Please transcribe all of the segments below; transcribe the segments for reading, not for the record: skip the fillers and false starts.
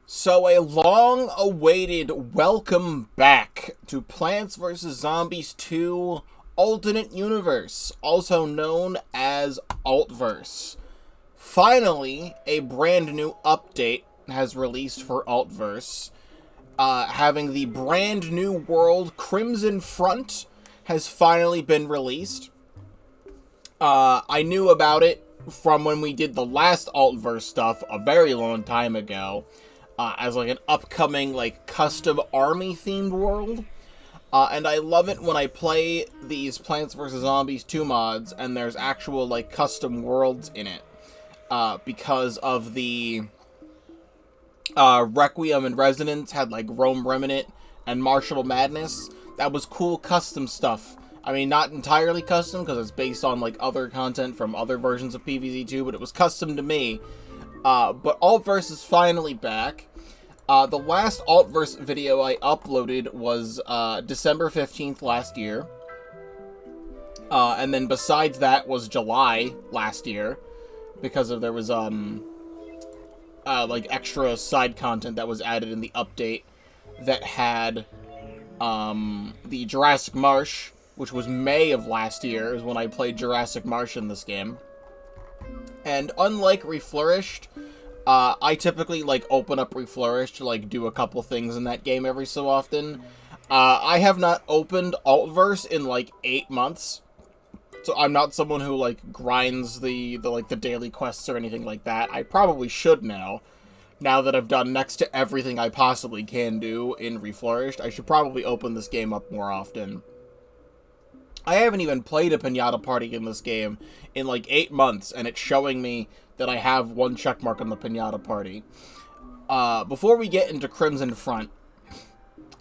So a long-awaited welcome back to Plants vs. Zombies 2 Alternate UniverZ, also known as AltverZ. Finally, a brand new update has released for AltverZ, having the brand new world Crimson Front has finally been released. I knew about it from when we did the last AltverZ stuff a very long time ago. As like an upcoming like custom army themed world, and I love it when I play these Plants vs. Zombies 2 mods and there's actual like custom worlds in it, because of the Requiem and Resonance had like Rome Remnant and Martial Madness. That was cool custom stuff. I mean, not entirely custom because it's based on like other content from other versions of PVZ2, but it was custom to me. But AltverZ is finally back. The last AltverZ video I uploaded was December 15th last year. And then besides that was July last year, because there was like extra side content that was added in the update that had the Jurassic Marsh, which was May of last year, is when I played Jurassic Marsh in this game. And unlike Reflourished, I typically, like, open up Reflourished to, like, do a couple things in that game every so often. I have not opened AltverZ in, like, 8 months. So I'm not someone who, like, grinds the daily quests or anything like that. I probably should now that I've done next to everything I possibly can do in Reflourished. I should probably open this game up more often. I haven't even played a Pinata Party in this game in like 8 months, and it's showing me that I have 1 checkmark on the Pinata Party. Before we get into Crimson Front,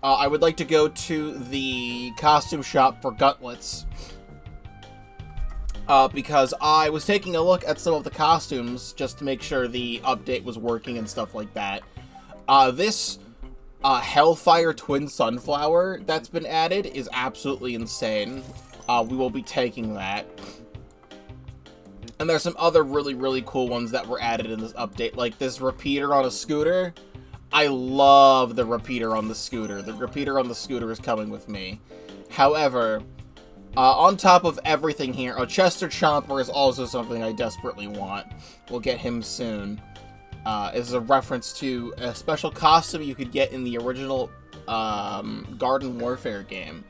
I would like to go to the costume shop for Gauntlets, because I was taking a look at some of the costumes just to make sure the update was working and stuff like that. This Hellfire Twin Sunflower that's been added is absolutely insane. We will be taking that. And there's some other really, really cool ones that were added in this update, like this repeater on a scooter. I love the repeater on the scooter. The repeater on the scooter is coming with me. However, on top of everything here, a Chester Chomper is also something I desperately want. We'll get him soon. This is a reference to a special costume you could get in the original Garden Warfare game.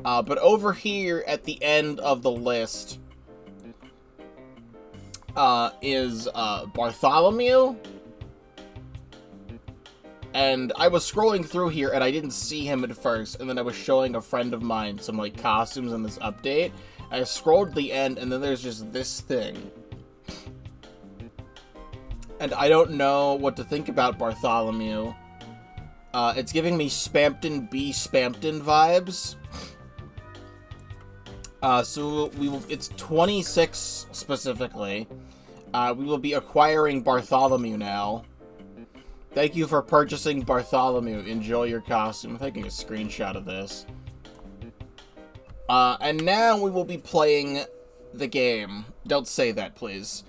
But over here at the end of the list is Bartholomew. And I was scrolling through here and I didn't see him at first, and then I was showing a friend of mine some like costumes in this update. I scrolled to the end and then there's just this thing. And I don't know what to think about Bartholomew. It's giving me Spampton B. Spampton vibes. So it's 26 specifically. We will be acquiring Bartholomew now. Thank you for purchasing Bartholomew. Enjoy your costume. I'm taking a screenshot of this. And now we will be playing the game. Don't say that, please.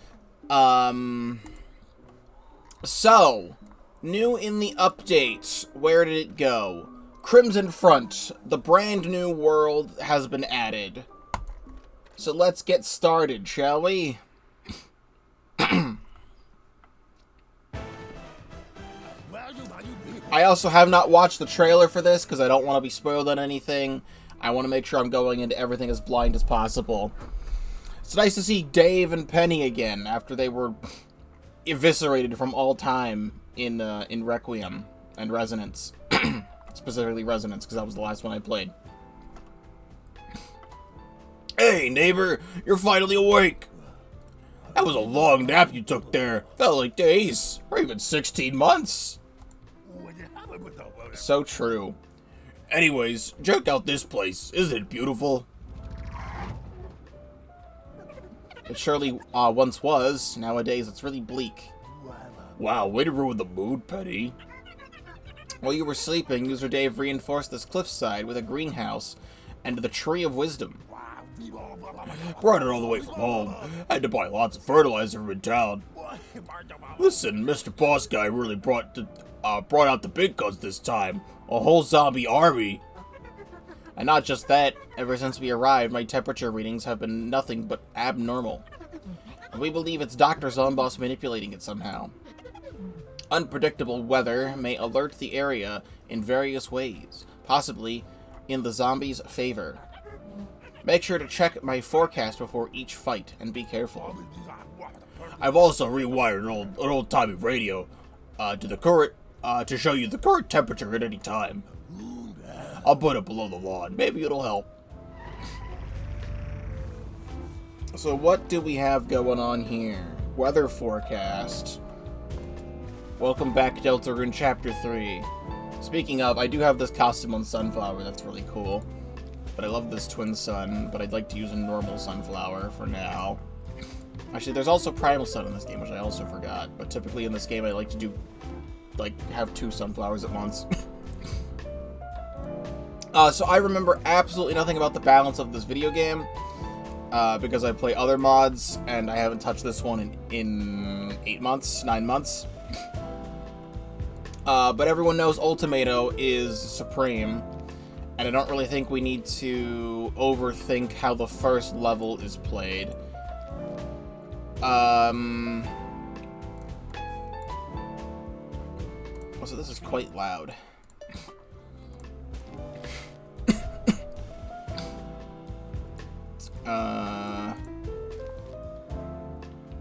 So, new in the update. Where did it go? Crimson Front. The brand new world has been added. So let's get started, shall we? I also have not watched the trailer for this because I don't want to be spoiled on anything. I want to make sure I'm going into everything as blind as possible. It's nice to see Dave and Penny again after they were eviscerated from all time in Requiem and Resonance. Specifically Resonance, because that was the last one I played. Hey, neighbor, you're finally awake. That was a long nap you took there. Felt like days, or even 16 months. So true. Anyways, check out this place. Isn't it beautiful? It surely once was. Nowadays, it's really bleak. Wow, way to ruin the mood, Penny. While you were sleeping, User Dave reinforced this cliffside with a greenhouse and the Tree of Wisdom. Brought it all the way from home. Had to buy lots of fertilizer from in town. Listen, Mr. Boss Guy really brought brought out the big guns this time. A whole zombie army. And not just that, ever since we arrived, my temperature readings have been nothing but abnormal. And we believe it's Dr. Zomboss manipulating it somehow. Unpredictable weather may alert the area in various ways, possibly in the zombies' favor. Make sure to check my forecast before each fight, and be careful. I've also rewired an old-timey radio to the current to show you the current temperature at any time. I'll put it below the lawn. Maybe it'll help. So what do we have going on here? Weather forecast. Welcome back, Deltarune Chapter 3. Speaking of, I do have this costume on Sunflower. That's really cool. But I love this Twin Sun, but I'd like to use a normal Sunflower for now. Actually, there's also Primal Sun in this game, which I also forgot. But typically in this game, I like to do, have 2 Sunflowers at once. So I remember absolutely nothing about the balance of this video game, because I play other mods, and I haven't touched this one in 8 months, 9 months. But everyone knows Ultimato is supreme, and I don't really think we need to overthink how the first level is played. So this is quite loud.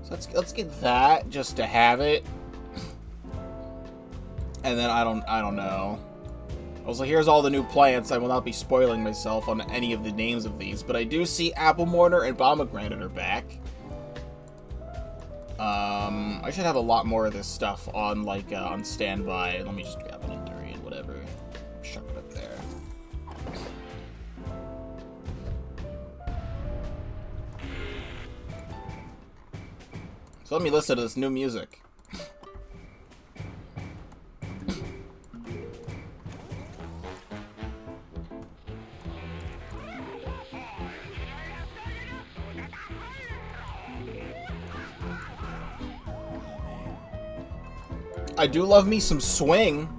So let's get that just to have it, and then I don't know. Also, here's all the new plants. I will not be spoiling myself on any of the names of these, but I do see Apple Mortar and Pomegranate are back. I should have a lot more of this stuff on on standby. Let me just grab an Endurian, whatever. Chuck it up there. So let me listen to this new music. I do love me some swing.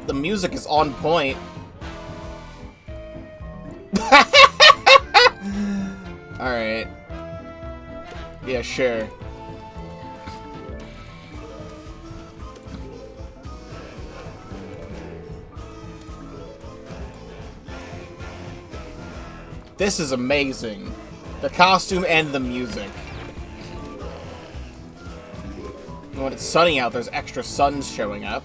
The music is on point. Alright. Yeah, sure. This is amazing. The costume and the music. And when it's sunny out, there's extra suns showing up.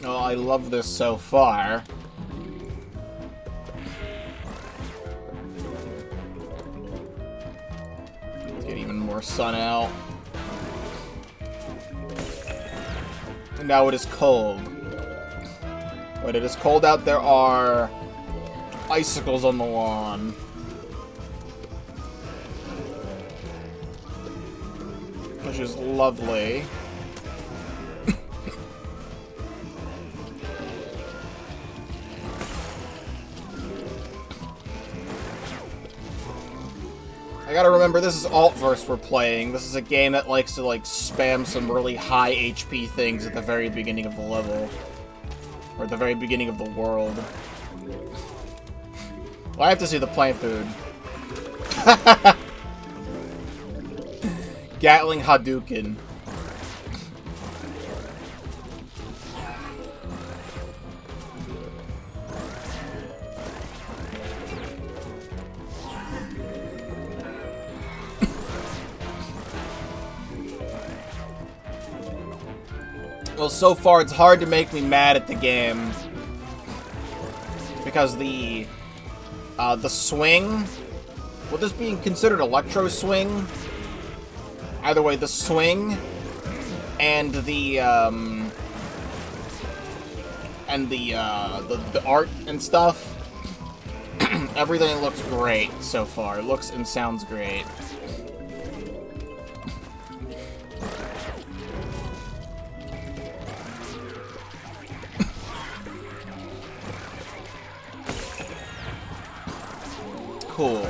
Oh, I love this so far. Let's get even more sun out. And now it is cold. When it is cold out, there are icicles on the lawn. Which is lovely. I gotta remember, this is AltverZ we're playing. This is a game that likes to, spam some really high HP things at the very beginning of the level. Or at the very beginning of the world. Well, I have to see the plant food. Gatling Hadouken. Well, so far it's hard to make me mad at the game because the swing, will this be considered electro swing? Either way, the swing and the art and stuff Everything looks great so far. It looks and sounds great. Cool.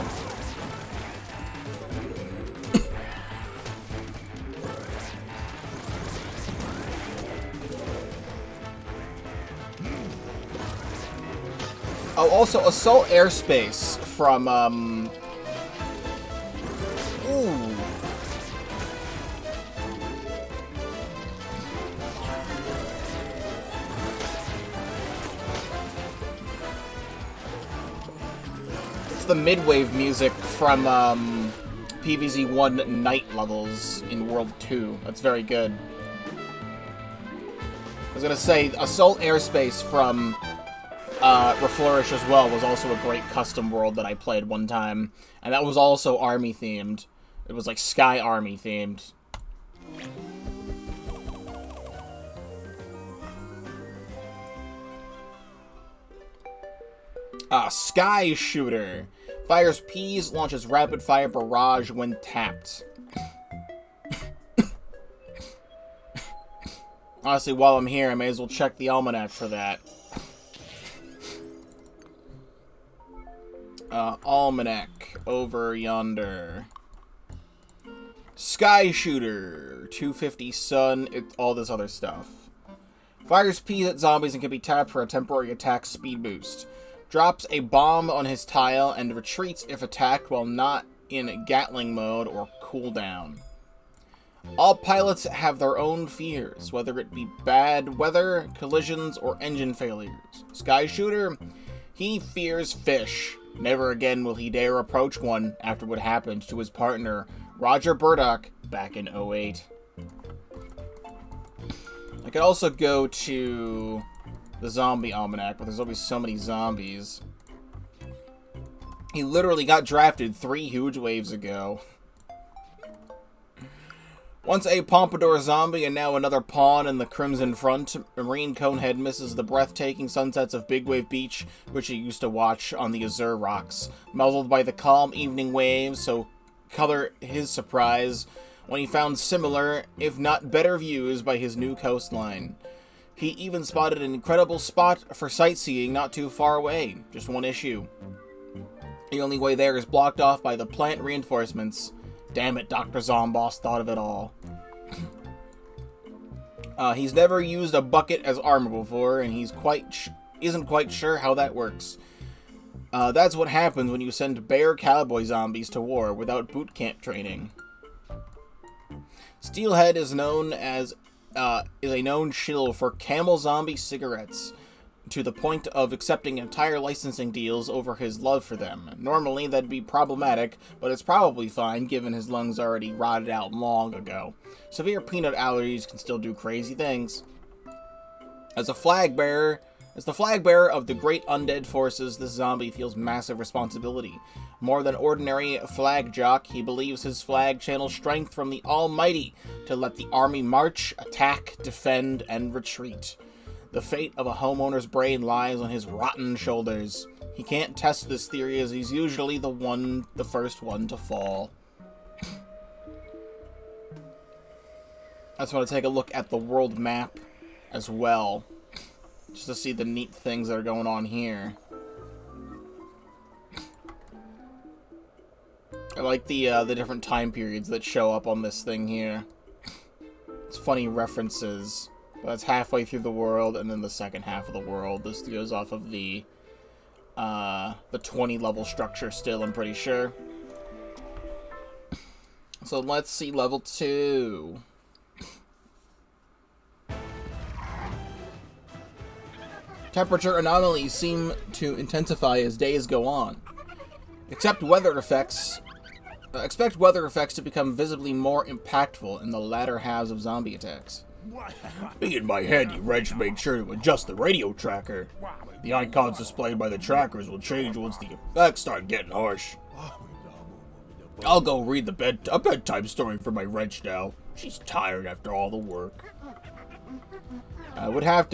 Oh, also, Assault Airspace from, Ooh. It's the mid-wave music from, PVZ1 Night levels in World 2. That's very good. I was gonna say, Assault Airspace from Reflourish as well was also a great custom world that I played one time, and that was also army themed. It was like Sky Army themed. Sky Shooter. Fires P's, launches rapid fire barrage when tapped. Honestly, while I'm here, I may as well check the almanac for that. Almanac over yonder. Sky Shooter, 250 Sun, all this other stuff. Fires P's at zombies and can be tapped for a temporary attack speed boost. Drops a bomb on his tile and retreats if attacked while not in Gatling mode or cooldown. All pilots have their own fears, whether it be bad weather, collisions, or engine failures. Sky Shooter, he fears fish. Never again will he dare approach one after what happened to his partner, Roger Burdock, back in 08. I could also go to the Zombie Almanac, but there's always so many zombies. He literally got drafted 3 huge waves ago. Once a Pompadour zombie and now another pawn in the Crimson Front, Marine Conehead misses the breathtaking sunsets of Big Wave Beach, which he used to watch on the Azure Rocks. Muzzled by the calm evening waves, so color his surprise when he found similar, if not better views by his new coastline. He even spotted an incredible spot for sightseeing not too far away. Just one issue. The only way there is blocked off by the plant reinforcements. Damn it, Dr. Zomboss thought of it all. He's never used a bucket as armor before, and he's isn't quite sure how that works. That's what happens when you send bear cowboy zombies to war without boot camp training. Steelhead is a known shill for camel zombie cigarettes, to the point of accepting entire licensing deals over his love for them. Normally, that'd be problematic, but it's probably fine, given his lungs already rotted out long ago. Severe peanut allergies can still do crazy things. As the flag bearer of the great undead forces, this zombie feels massive responsibility. More than ordinary flag jock, he believes his flag channels strength from the Almighty to let the army march, attack, defend, and retreat. The fate of a homeowner's brain lies on his rotten shoulders. He can't test this theory as he's usually the first one to fall. I just want to take a look at the world map as well, just to see the neat things that are going on here. I like the different time periods that show up on this thing here. It's funny references. But it's halfway through the world, and then the second half of the world. This goes off of the 20 level structure still, I'm pretty sure. So let's see level 2. Temperature anomalies seem to intensify as days go on. Expect weather effects to become visibly more impactful in the latter halves of zombie attacks. Being my handy wrench made sure to adjust the radio tracker. The icons displayed by the trackers will change once the effects start getting harsh. I'll go read a bedtime story for my wrench now. She's tired after all the work. It would have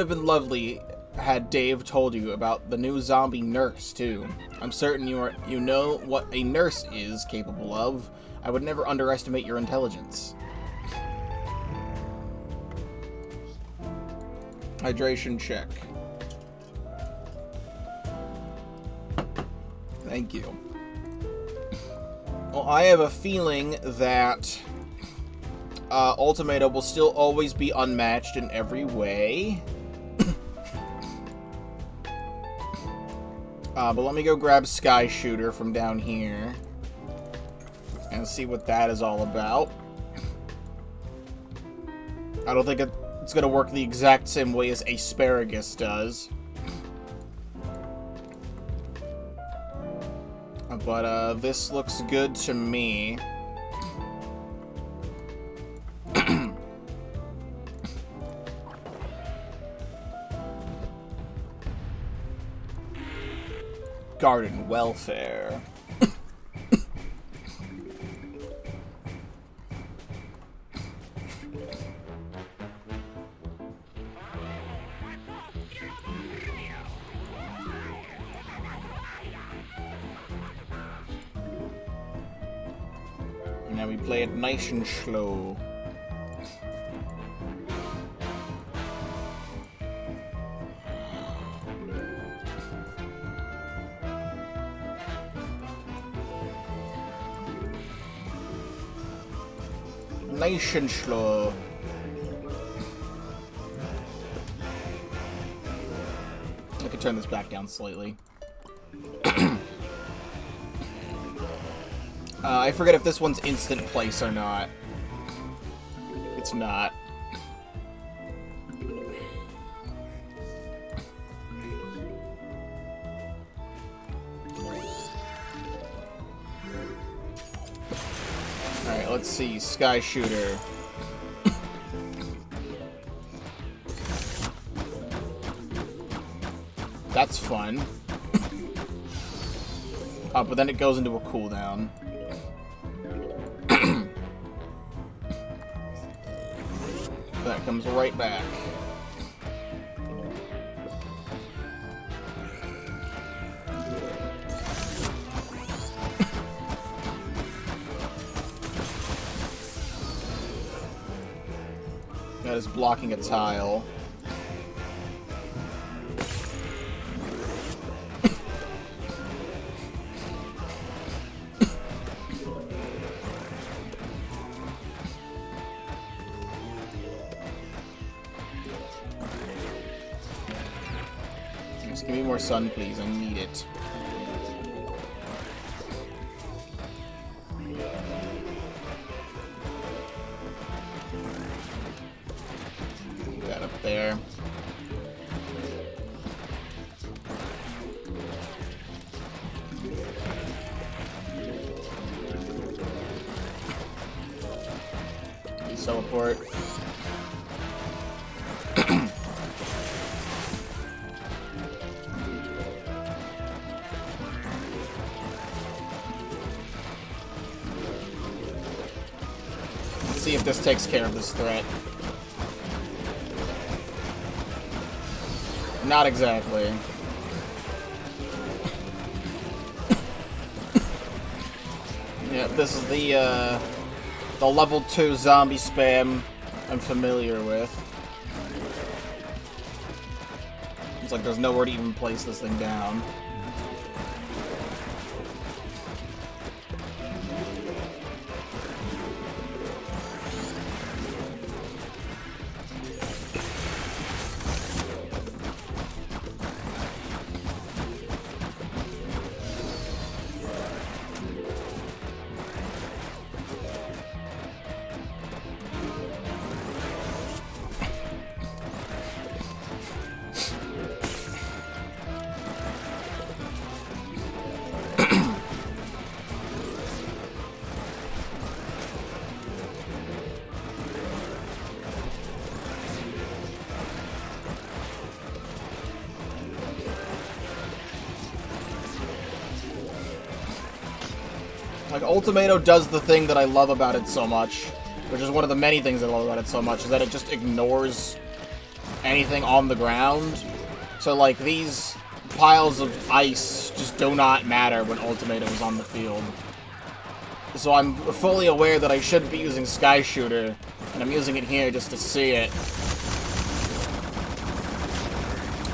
been lovely had Dave told you about the new zombie nurse, too. I'm certain you know what a nurse is capable of. I would never underestimate your intelligence. Hydration check. Thank you. Well, I have a feeling that Ultimato will still always be unmatched in every way. But let me go grab Sky Shooter from down here and see what that is all about. I don't think it's going to work the exact same way as Asparagus does. But this looks good to me. Garden welfare. Now we play it nice and slow. Nice and slow. I could turn this back down slightly. I forget if this one's instant place or not. It's not. Alright, let's see. Sky Shooter. That's fun. Oh, but then it goes into a cooldown. That comes right back. That is blocking a tile. Just give me more sun, please. I need it. Get that up there. Teleport. Let's see if this takes care of this threat. Not exactly. Yeah, this is the level 2 zombie spam I'm familiar with. It's like there's nowhere to even place this thing down. Like, Ultimato does the thing that I love about it so much, which is one of the many things I love about it so much, is that it just ignores anything on the ground. So, like, these piles of ice just do not matter when Ultimato is on the field. So I'm fully aware that I shouldn't be using Sky Shooter, and I'm using it here just to see it.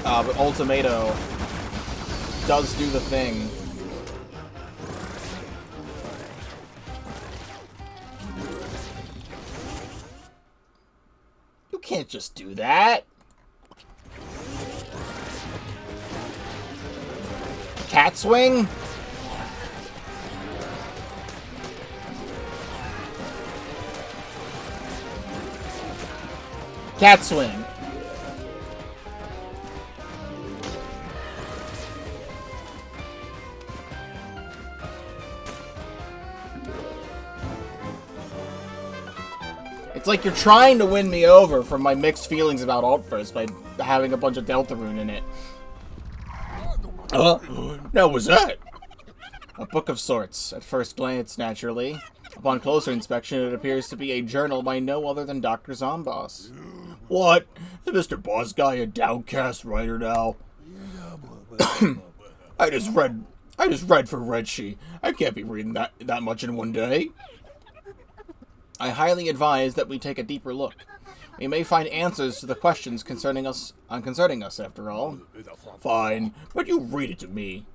But Ultimato does do the thing. You can't just do that. Cat swing? Cat swing. It's like you're trying to win me over from my mixed feelings about AltverZ by having a bunch of Deltarune in it. Now was that? A book of sorts, at first glance, naturally. Upon closer inspection, it appears to be a journal by no other than Dr. Zomboss. What? Is Mr. Boss Guy a downcast writer now? I just read for Redshe. I can't be reading that much in one day. I highly advise that we take a deeper look. We may find answers to the questions concerning us, after all. Fine, but you read it to me.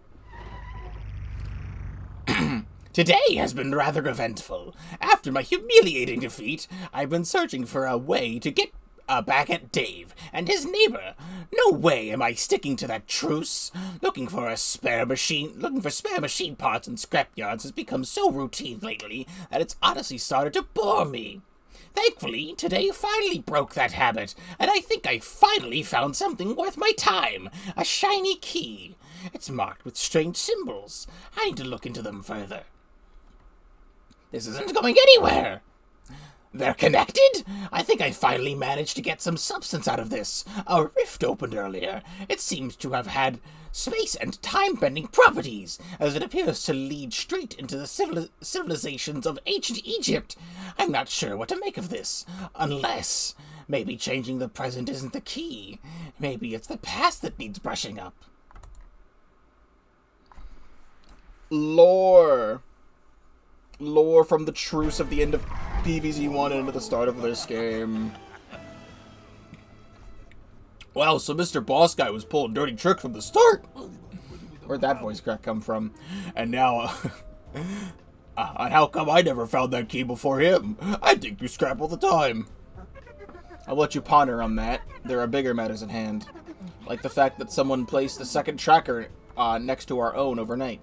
Today has been rather eventful. After my humiliating defeat, I've been searching for a way to get back at Dave and his neighbor. No way am I sticking to that truce. Looking for spare machine parts in scrapyards has become so routine lately that it's honestly started to bore me. Thankfully, today finally broke that habit, and I think I finally found something worth my time. A shiny key. It's marked with strange symbols. I need to look into them further. This isn't going anywhere. They're connected? I think I finally managed to get some substance out of this. A rift opened earlier. It seems to have had space and time-bending properties, as it appears to lead straight into the civilizations of ancient Egypt. I'm not sure what to make of this, unless maybe changing the present isn't the key. Maybe it's the past that needs brushing up. Lore from the truce of the end of PVZ1 into the start of this game. Wow, so Mr. Boss Guy was pulling dirty tricks from the start. Where'd that voice crack come from? And now, and how come I never found that key before him? I dig through scrap all the time. I'll let you ponder on that. There are bigger matters at hand. Like the fact that someone placed the second tracker next to our own overnight.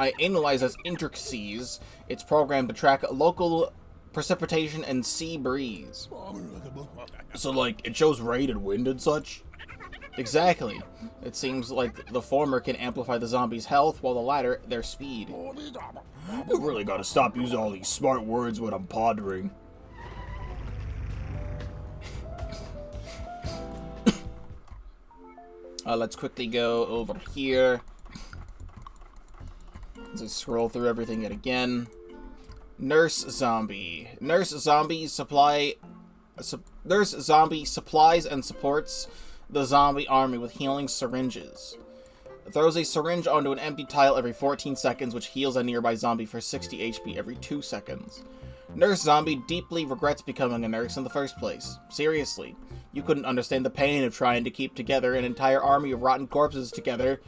I analyze its intricacies. It's programmed to track local precipitation and sea breeze. So, like, it shows rain and wind and such? Exactly. It seems like the former can amplify the zombies' health, while the latter, their speed. You really gotta stop using all these smart words when I'm pondering. Let's quickly go over here. As I scroll through everything yet again. Nurse Zombie. Nurse Zombie supplies and supports the zombie army with healing syringes. It throws a syringe onto an empty tile every 14 seconds, which heals a nearby zombie for 60 HP every 2 seconds. Nurse Zombie deeply regrets becoming a nurse in the first place. Seriously, you couldn't understand the pain of trying to keep together an entire army of rotten corpses together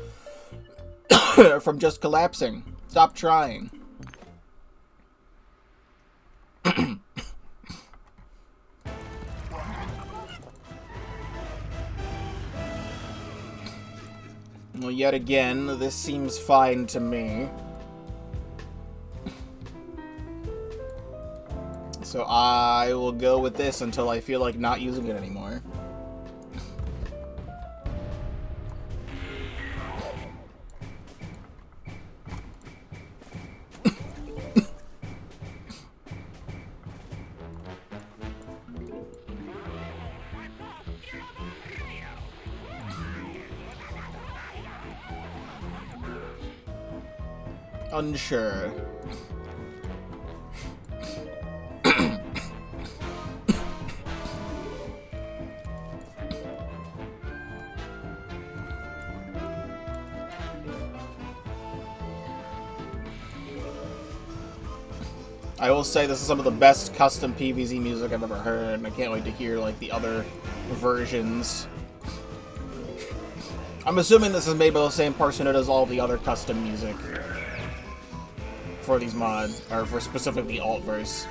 from just collapsing. Stop trying. Well, yet again, this seems fine to me. So I will go with this until I feel like not using it anymore. Unsure. I will say this is some of the best custom PVZ music I've ever heard, and I can't wait to hear, like, the other versions. I'm assuming this is made by the same person who does all the other custom music for these mods, or for specifically AltverZ.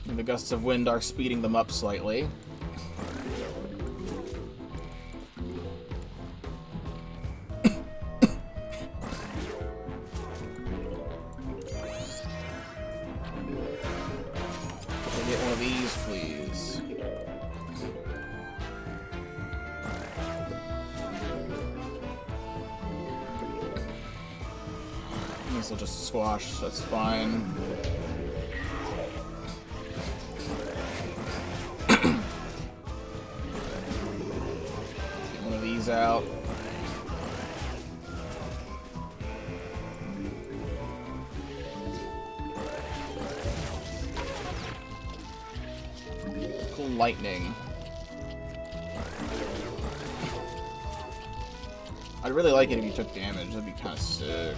The gusts of wind are speeding them up slightly. Get one of these, please. This will just squash, so that's fine. Out. Cool lightning. I'd really like it if you took damage. That'd be kind of sick.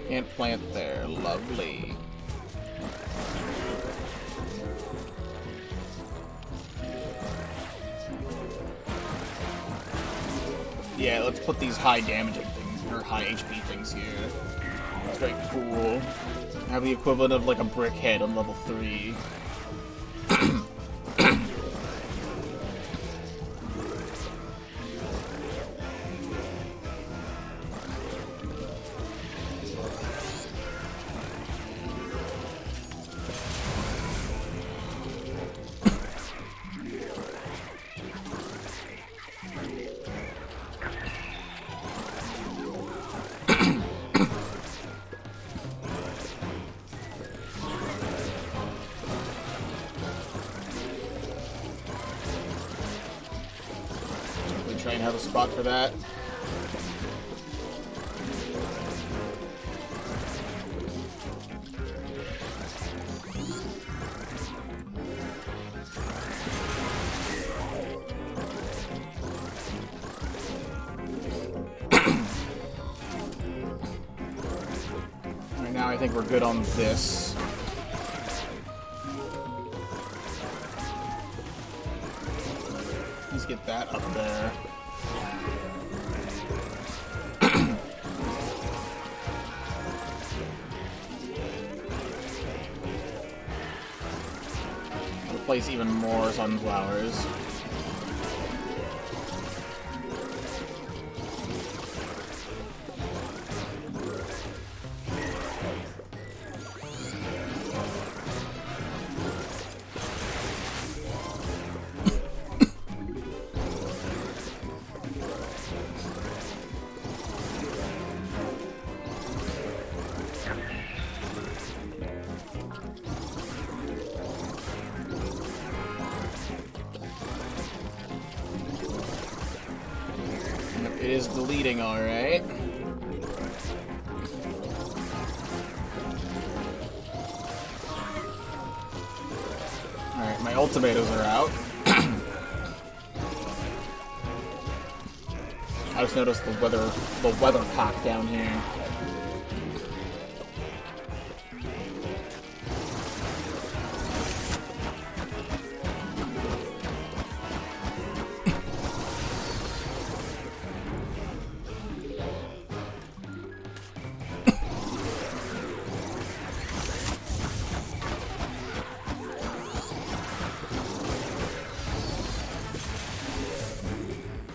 Can't plant there. Lovely. Yeah, let's put these high damaging things, or high HP things here. That's very cool. Have the equivalent of like a brick head on level 3. Try and have a spot for that. Alright, now I think we're good on this. Let's get that up there. Place even more sunflowers. It is deleting, alright. Alright, my ultimatums are out. I just noticed the weather pack down here.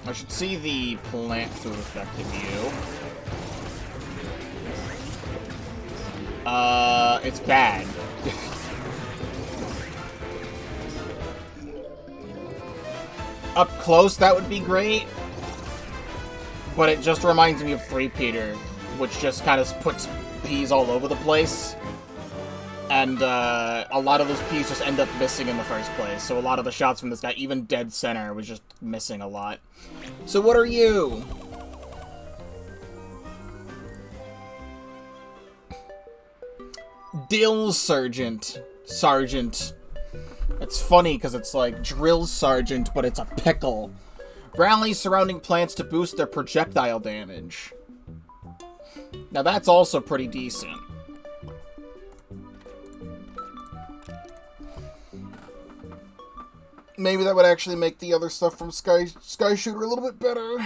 I should see the plant food affecting you. It's bad. Up close, that would be great. But it just reminds me of 3 Peter, which just kind of puts peas all over the place. And a lot of those P's just end up missing in the first place. So a lot of the shots from this guy, even dead center, was just missing a lot. So what are you? Dill Sergeant. Sergeant. It's funny because it's like Drill Sergeant, but it's a pickle. Rally surrounding plants to boost their projectile damage. Now that's also pretty decent. Maybe that would actually make the other stuff from Sky Shooter a little bit better.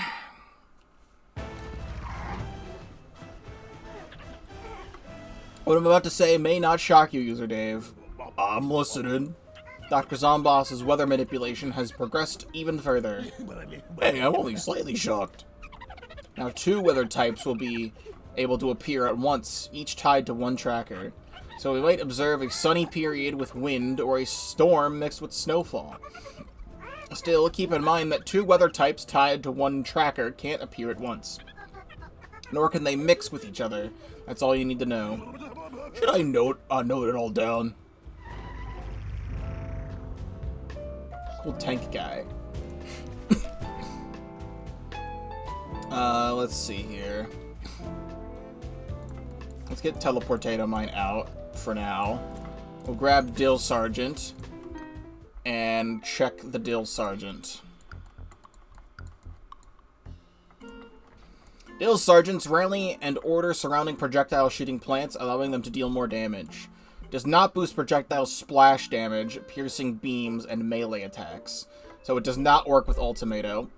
What I'm about to say may not shock you, User Dave. I'm listening. Dr. Zomboss's weather manipulation has progressed even further. Hey, I'm only slightly shocked. Now 2 weather types will be able to appear at once, each tied to one tracker. So we might observe a sunny period with wind or a storm mixed with snowfall. Still, keep in mind that 2 weather types tied to one tracker can't appear at once. Nor can they mix with each other. That's all you need to know. Should I note it all down? Cool tank guy. Let's see here. Let's get Teleportato Mine out for now. We'll grab Dill Sergeant and check the Dill Sergeant. Dill Sergeant's rally and order surrounding projectile shooting plants, allowing them to deal more damage. Does not boost projectile splash damage, piercing beams, and melee attacks. So it does not work with Ultimato.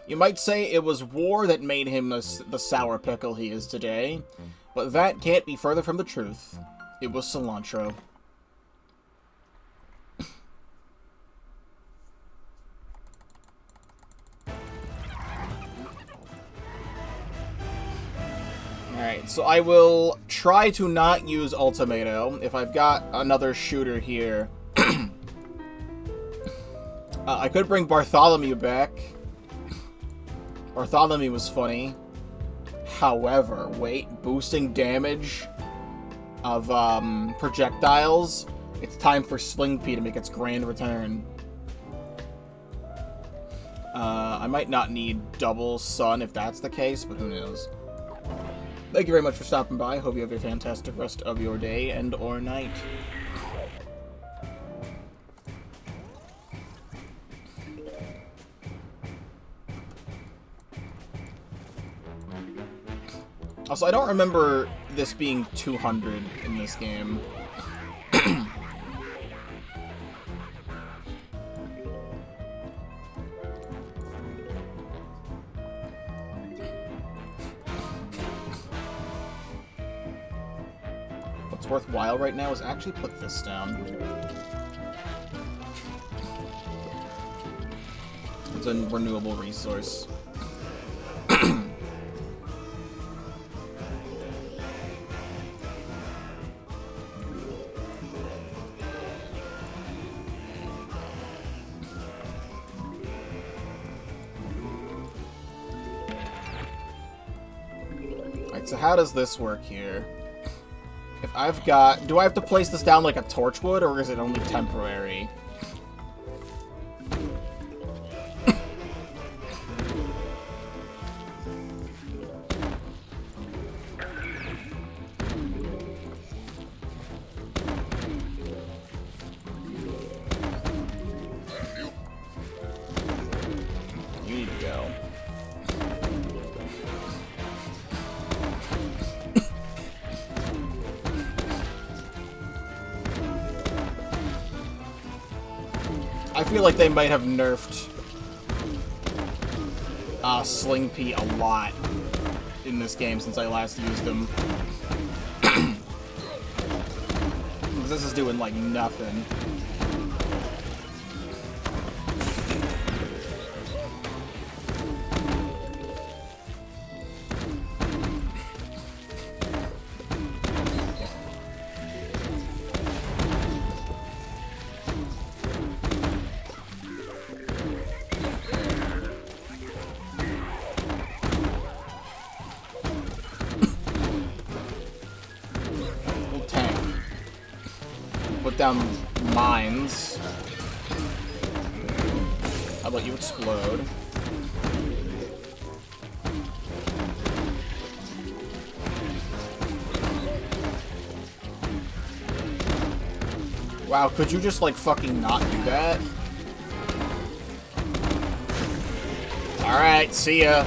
You might say it was war that made him the sour pickle he is today, but that can't be further from the truth. It was cilantro. Alright, so I will try to not use Ultimato if I've got another shooter here. I could bring Bartholomew back. Bartholomew was funny. However, wait, boosting damage of projectiles. It's time for Sling P to make its grand return. I might not need double sun if that's the case, but who knows. Thank you very much for stopping by. Hope you have a fantastic rest of your day and or night. Also, I don't remember this being 200 in this game. What's worthwhile right now is actually put this down. It's a renewable resource. So how does this work here? If I've got... Do I have to place this down like a torchwood, or is it only temporary? You need to go. I feel like they might have nerfed Sling P a lot in this game since I last used them. Because this is doing like nothing. put down mines. How about you explode? Wow, could you just, like, fucking not do that? Alright, see ya.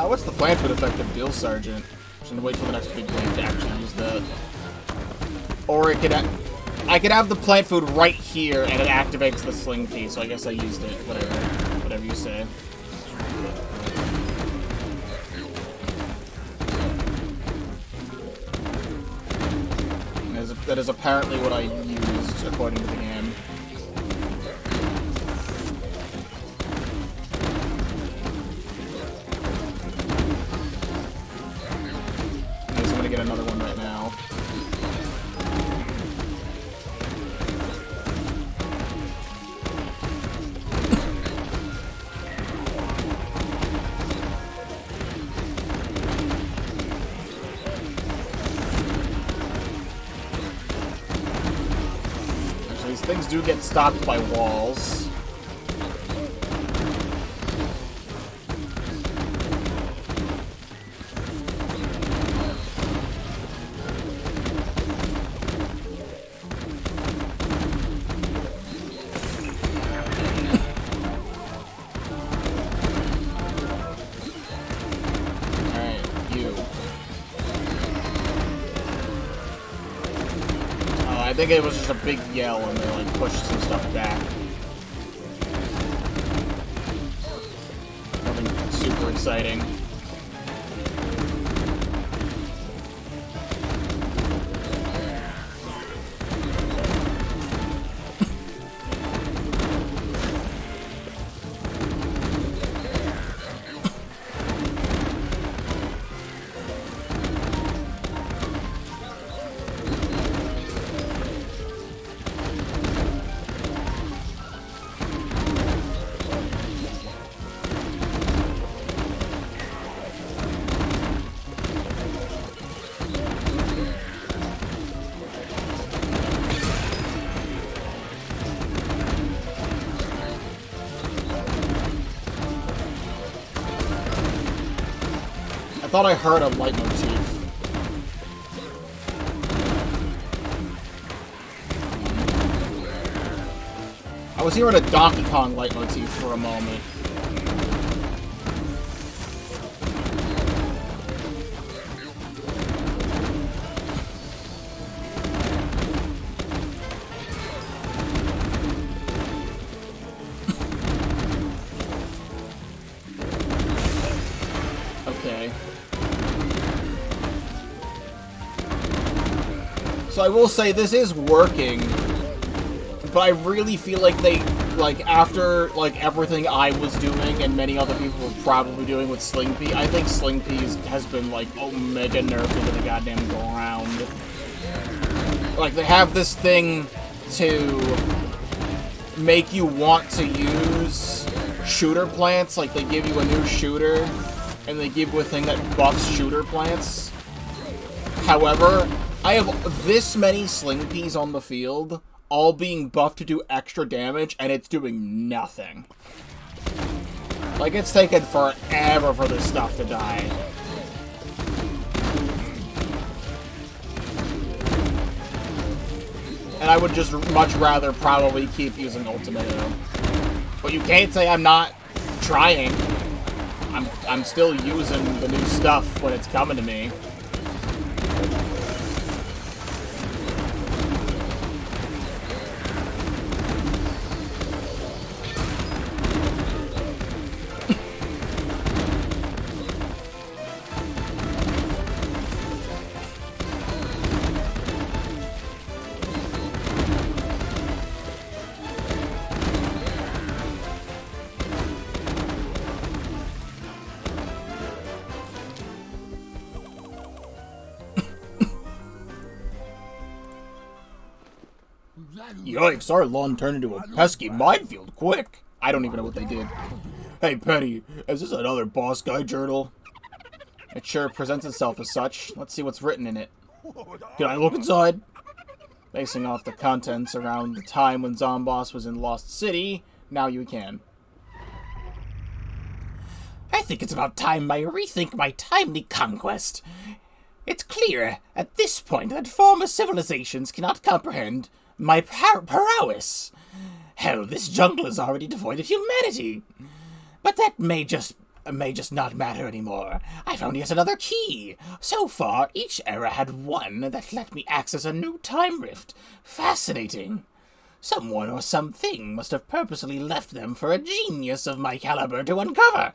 What's the plan for the effective Deal Sergeant? I'm gonna wait till the next big wave to actually use that. Or it could I could have the plant food right here and it activates the sling piece, so I guess I used it. Whatever you say. That is apparently what I used according to the game. Get another one right now. Actually, these things do get stopped by walls. I think it was just a big yell and they like pushed some stuff back. Nothing super exciting. I thought I heard a leitmotif. I was hearing a Donkey Kong leitmotif for a moment. Okay. So I will say this is working, but I really feel like they, like, after, like, everything I was doing and many other people were probably doing with Sling P, I think Sling P has been, like, omega nerfed into the goddamn ground. Like, they have this thing to make you want to use shooter plants, like, they give you a new shooter, and they give you a thing that buffs shooter plants. However, I have this many Sling Ps on the field, all being buffed to do extra damage, and it's doing nothing. Like, it's taken forever for this stuff to die. And I would just much rather probably keep using Ultimatum. But you can't say I'm not trying. I'm still using the new stuff when it's coming to me. Yikes, our lawn turned into a pesky minefield quick. I don't even know what they did. Hey, Penny, is this another boss guy journal? It sure presents itself as such. Let's see what's written in it. Can I look inside? Basing off the contents around the time when Zomboss was in Lost City, now you can. I think it's about time I rethink my timely conquest. It's clear at this point that former civilizations cannot comprehend my prowess. Hell, this jungle is already devoid of humanity. But that may just not matter anymore. I found yet another key. So far, each era had one that let me access a new time rift. Fascinating. Someone or something must have purposely left them for a genius of my caliber to uncover.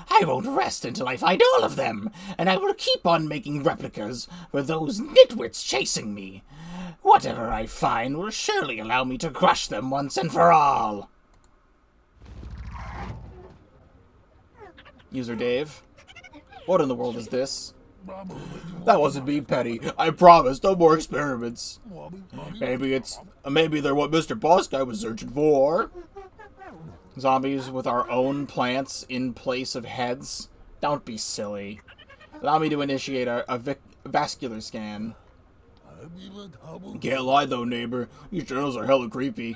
I won't rest until I find all of them, and I will keep on making replicas for those nitwits chasing me. Whatever I find will surely allow me to crush them once and for all. User Dave. What in the world is this? That wasn't me, Penny. I promise, no more experiments. Maybe they're what Mr. Boss Guy was searching for. Zombies with our own plants in place of heads? Don't be silly. Allow me to initiate a vascular scan. Can't lie though, neighbor. These journals are hella creepy.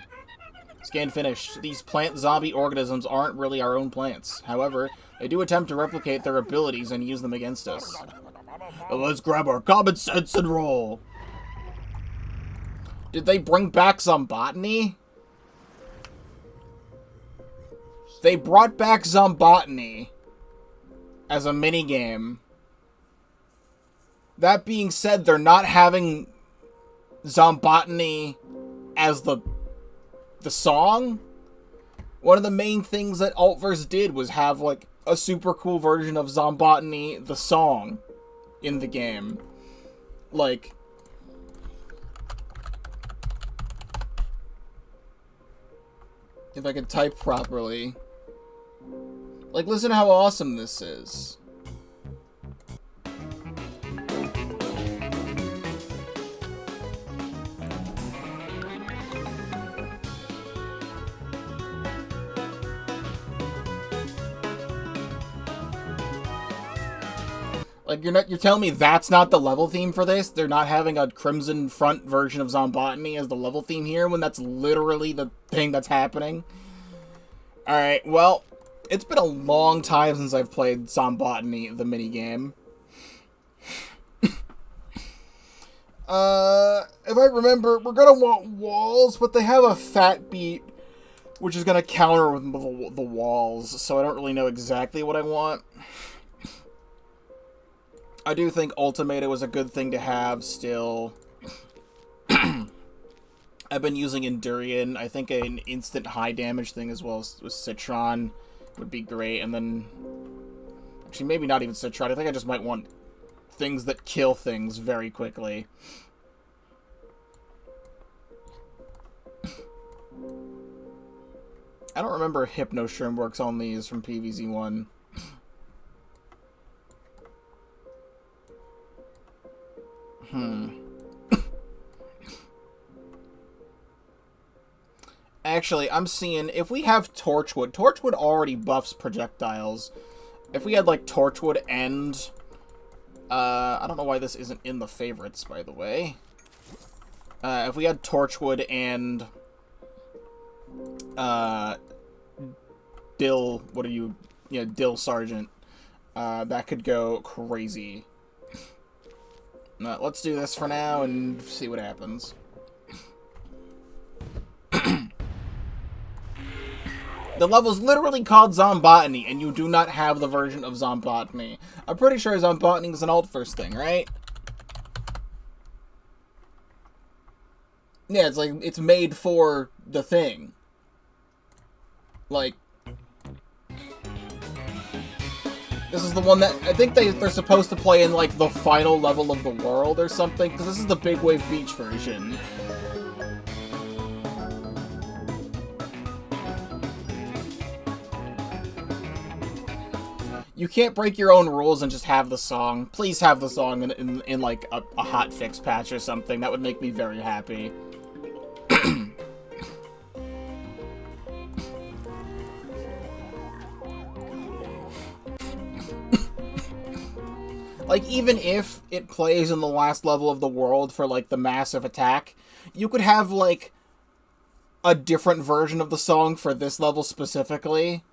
Scan finished. These plant zombie organisms aren't really our own plants. However, they do attempt to replicate their abilities and use them against us. Well, let's grab our common sense and roll. Did they bring back Zombotany? They brought back Zombotany as a minigame. That being said, they're not having Zombotany as the song. One of the main things that AltverZ did was have, like, a super cool version of Zombotany, the song, in the game. Like, if I could type properly. Like, listen how awesome this is. Like, you're telling me that's not the level theme for this? They're not having a Crimson Front version of Zombotany as the level theme here when that's literally the thing that's happening? Alright, well, it's been a long time since I've played Zombotany, the minigame. If I remember, we're gonna want walls, but they have a fat beat, which is gonna counter with the walls, so I don't really know exactly what I want. I do think Ultimato was a good thing to have still. I've been using Endurian. I think an instant high damage thing as well with Citron would be great. And then, actually maybe not even Citron. I think I just might want things that kill things very quickly. I don't remember if Hypno Shrimp works on these from PVZ1. Actually, I'm seeing, if we have Torchwood already buffs projectiles. If we had, like, Torchwood and, I don't know why this isn't in the favorites, by the way. If we had Torchwood and, Dill Sergeant, that could go crazy. Let's do this for now and see what happens. The level's literally called Zombotany, and you do not have the version of Zombotany. I'm pretty sure Zombotany is an AltverZ thing, right? Yeah, it's like, it's made for the thing. Like, this is the one that, I think they're supposed to play in, like, the final level of the world or something, because this is the Big Wave Beach version. You can't break your own rules and just have the song. Please have the song in like, a hotfix patch or something. That would make me very happy. Like, even if it plays in the last level of the world for, like, the massive attack, you could have, like, a different version of the song for this level specifically,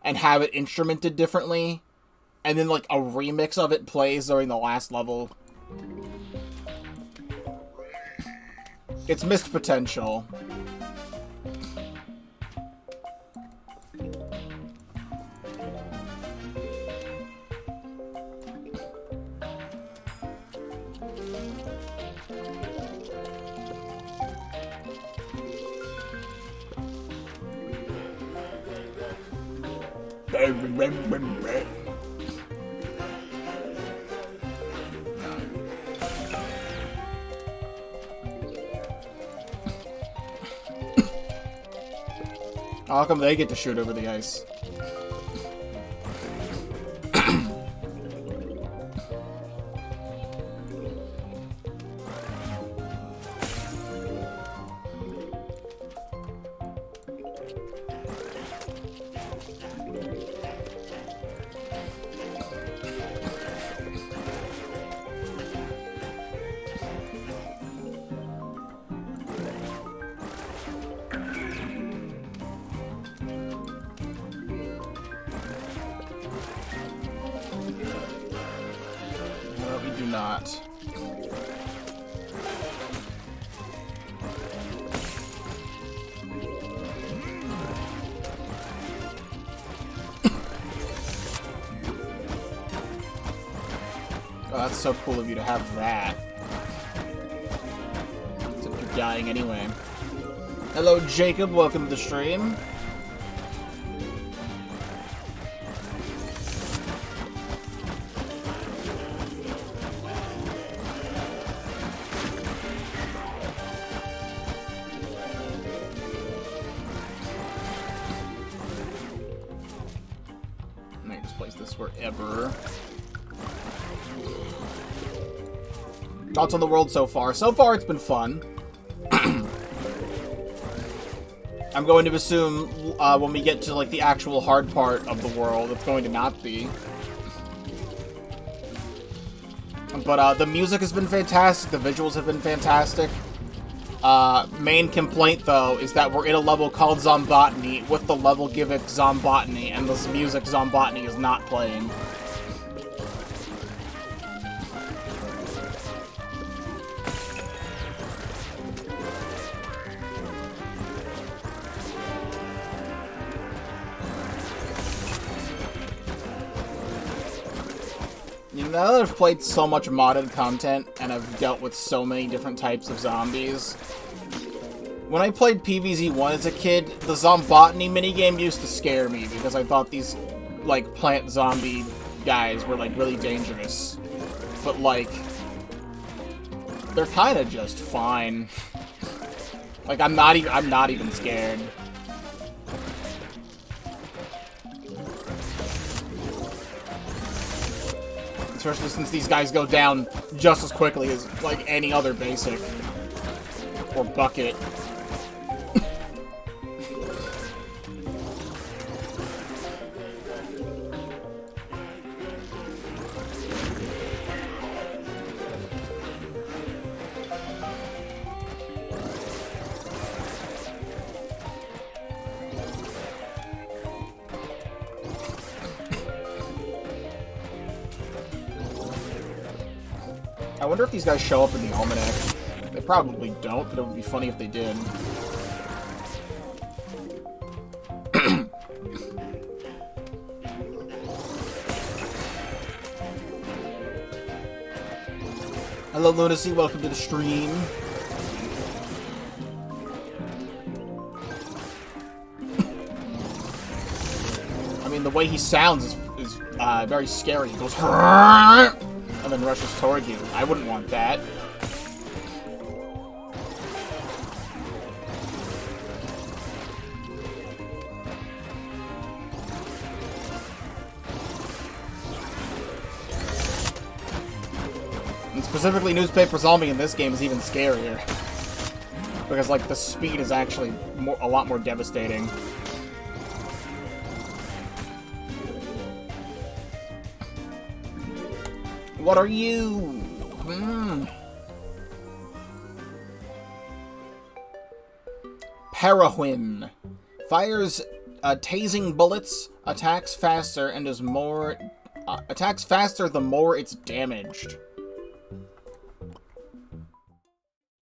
and have it instrumented differently, and then, like, a remix of it plays during the last level. It's missed potential. How come they get to shoot over the ice? Not. Oh, that's so cool of you to have that. Except you're dying anyway. Hello, Jacob. Welcome to the stream. Wherever. Thoughts on the world so far? So far, it's been fun. I'm going to assume when we get to like the actual hard part of the world, it's going to not be. But the music has been fantastic. The visuals have been fantastic. Main complaint, though, is that we're in a level called Zombotany with the level gimmick Zombotany, and this music Zombotany is not playing. Now that I've played so much modded content, and I've dealt with so many different types of zombies, when I played PVZ1 as a kid, the Zombotany minigame used to scare me, because I thought these, like, plant zombie guys were, like, really dangerous. But, like, they're kinda just fine. Like, I'm not even scared. Especially since these guys go down just as quickly as, like, any other basic. Or bucket. I wonder if these guys show up in the almanac. They probably don't, but it would be funny if they did. Hello, Lunacy. Welcome to the stream. I mean, the way he sounds is very scary. He goes, and then rushes toward you. I wouldn't want that. And specifically, Newspaper Zombie in this game is even scarier. Because, like, the speed is actually a lot more devastating. What are you? Parahuin. Fires tasing bullets, attacks faster, and is more... attacks faster the more it's damaged.